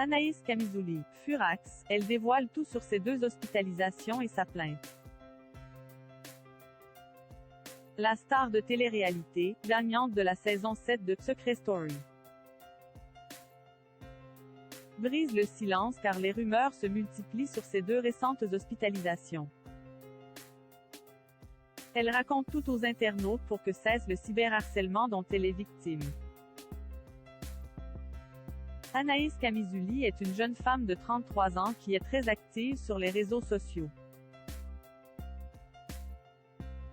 Anaïs Camizouli, furax, elle dévoile tout sur ses 2 hospitalisations et sa plainte. La star de télé-réalité, gagnante de la saison 7 de Secret Story, brise le silence car les rumeurs se multiplient sur ses 2 récentes hospitalisations. Elle raconte tout aux internautes pour que cesse le cyberharcèlement dont elle est victime. Anaïs Camizouli est une jeune femme de 33 ans qui est très active sur les réseaux sociaux.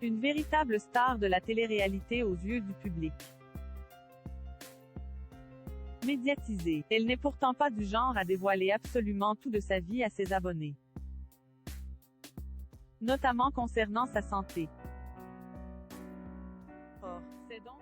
Une véritable star de la télé-réalité aux yeux du public. Médiatisée, elle n'est pourtant pas du genre à dévoiler absolument tout de sa vie à ses abonnés. Notamment concernant sa santé. Or, c'est donc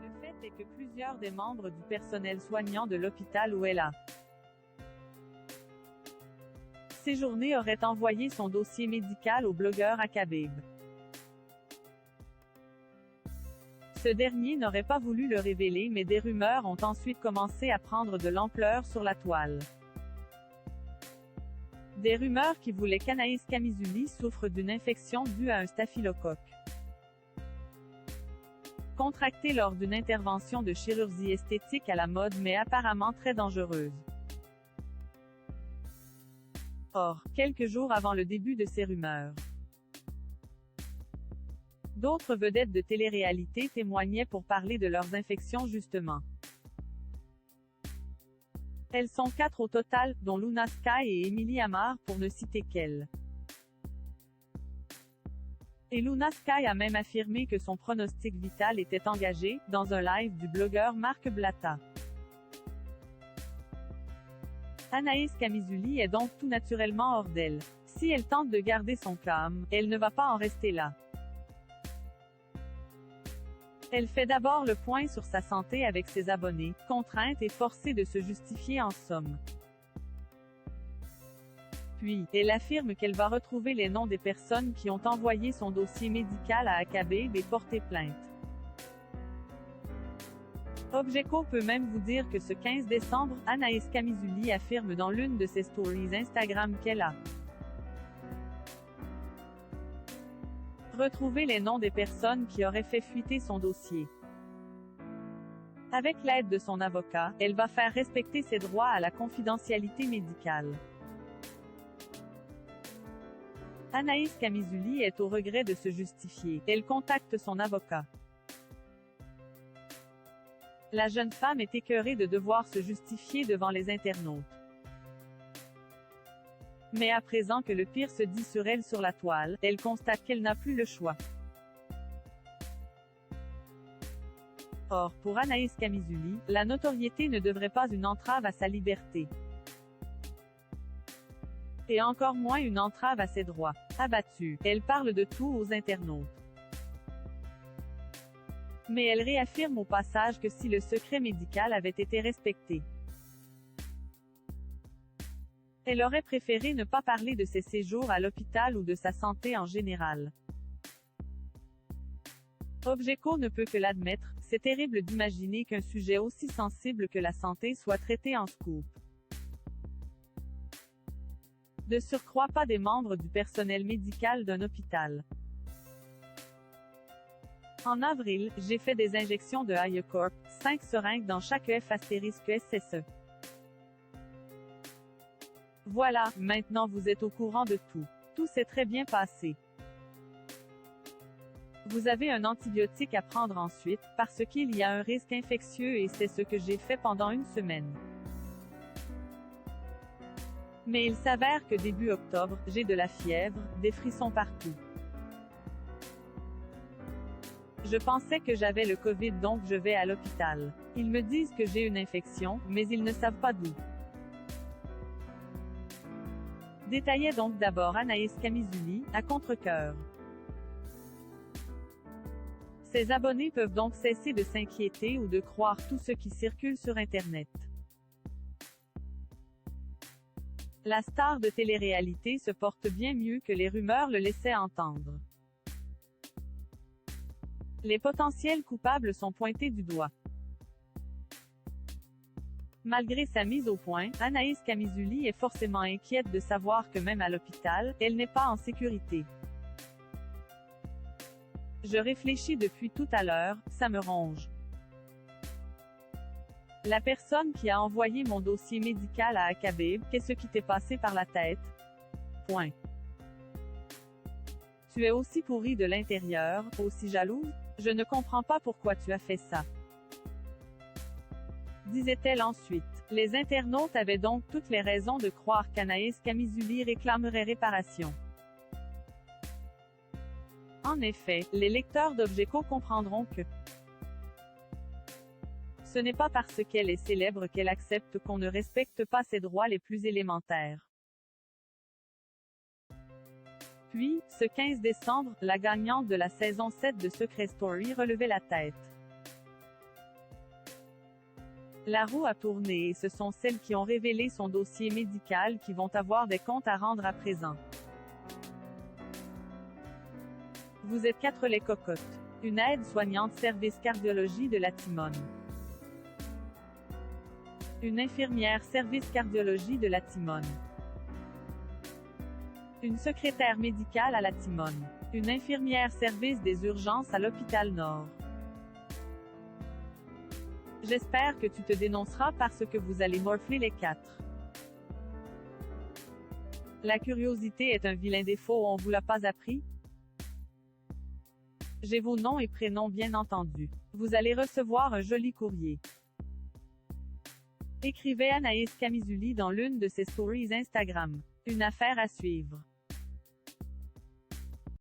le fait est que plusieurs des membres du personnel soignant de l'hôpital où elle a séjourné auraient envoyé son dossier médical au blogueur Akabib. Ce dernier n'aurait pas voulu le révéler mais des rumeurs ont ensuite commencé à prendre de l'ampleur sur la toile. Des rumeurs qui voulaient qu'Anaïs Camizouli souffre d'une infection due à un staphylocoque contracté lors d'une intervention de chirurgie esthétique à la mode mais apparemment très dangereuse. Or, quelques jours avant le début de ces rumeurs, d'autres vedettes de télé-réalité témoignaient pour parler de leurs infections justement. Elles sont 4 au total, dont Luna Sky et Émilie Amar pour ne citer qu'elles. Et Luna Sky a même affirmé que son pronostic vital était engagé, dans un live du blogueur Marc Blatta. Anaïs Camizouli est donc tout naturellement hors d'elle. Si elle tente de garder son calme, elle ne va pas en rester là. Elle fait d'abord le point sur sa santé avec ses abonnés, contrainte et forcée de se justifier en somme. Puis, elle affirme qu'elle va retrouver les noms des personnes qui ont envoyé son dossier médical à Akabib et porté plainte. Objeco peut même vous dire que ce 15 décembre, Anaïs Camizouli affirme dans l'une de ses stories Instagram qu'elle a retrouvé les noms des personnes qui auraient fait fuiter son dossier. Avec l'aide de son avocat, elle va faire respecter ses droits à la confidentialité médicale. Anaïs Camizouli est au regret de se justifier. Elle contacte son avocat. La jeune femme est écœurée de devoir se justifier devant les internautes. Mais à présent que le pire se dit sur elle sur la toile, elle constate qu'elle n'a plus le choix. Or, pour Anaïs Camizouli, la notoriété ne devrait pas une entrave à sa liberté. Et encore moins une entrave à ses droits. Abattue, elle parle de tout aux internautes. Mais elle réaffirme au passage que si le secret médical avait été respecté, elle aurait préféré ne pas parler de ses séjours à l'hôpital ou de sa santé en général. Objeco ne peut que l'admettre, c'est terrible d'imaginer qu'un sujet aussi sensible que la santé soit traité en scoop. De surcroît pas des membres du personnel médical d'un hôpital. En avril, j'ai fait des injections de Hyacorp, 5 seringues dans chaque F***SSE. Voilà, maintenant vous êtes au courant de tout. Tout s'est très bien passé. Vous avez un antibiotique à prendre ensuite, parce qu'il y a un risque infectieux et c'est ce que j'ai fait pendant une semaine. Mais il s'avère que début octobre, j'ai de la fièvre, des frissons partout. Je pensais que j'avais le Covid donc je vais à l'hôpital. Ils me disent que j'ai une infection, mais ils ne savent pas d'où. Détaillait donc d'abord Anaïs Camizouli, à contre-cœur. Ses abonnés peuvent donc cesser de s'inquiéter ou de croire tout ce qui circule sur Internet. La star de télé-réalité se porte bien mieux que les rumeurs le laissaient entendre. Les potentiels coupables sont pointés du doigt. Malgré sa mise au point, Anaïs Camizuli est forcément inquiète de savoir que même à l'hôpital, elle n'est pas en sécurité. Je réfléchis depuis tout à l'heure, ça me ronge. La personne qui a envoyé mon dossier médical à Akabib, qu'est-ce qui t'est passé par la tête? Point. Tu es aussi pourrie de l'intérieur, aussi jalouse? Je ne comprends pas pourquoi tu as fait ça. Disait-elle ensuite. Les internautes avaient donc toutes les raisons de croire qu'Anaïs Camizuli réclamerait réparation. En effet, les lecteurs d'Objeco comprendront que ce n'est pas parce qu'elle est célèbre qu'elle accepte qu'on ne respecte pas ses droits les plus élémentaires. Puis, ce 15 décembre, la gagnante de la saison 7 de Secret Story relevait la tête. La roue a tourné et ce sont celles qui ont révélé son dossier médical qui vont avoir des comptes à rendre à présent. Vous êtes 4 les cocottes. Une aide-soignante service cardiologie de la Timone. Une infirmière service cardiologie de la Timone. Une secrétaire médicale à la Timone. Une infirmière service des urgences à l'hôpital Nord. J'espère que tu te dénonceras parce que vous allez morfler les 4. La curiosité est un vilain défaut, on vous l'a pas appris? J'ai vos noms et prénoms bien entendu. Vous allez recevoir un joli courrier. Écrivait Anaïs Camizuli dans l'une de ses stories Instagram. Une affaire à suivre.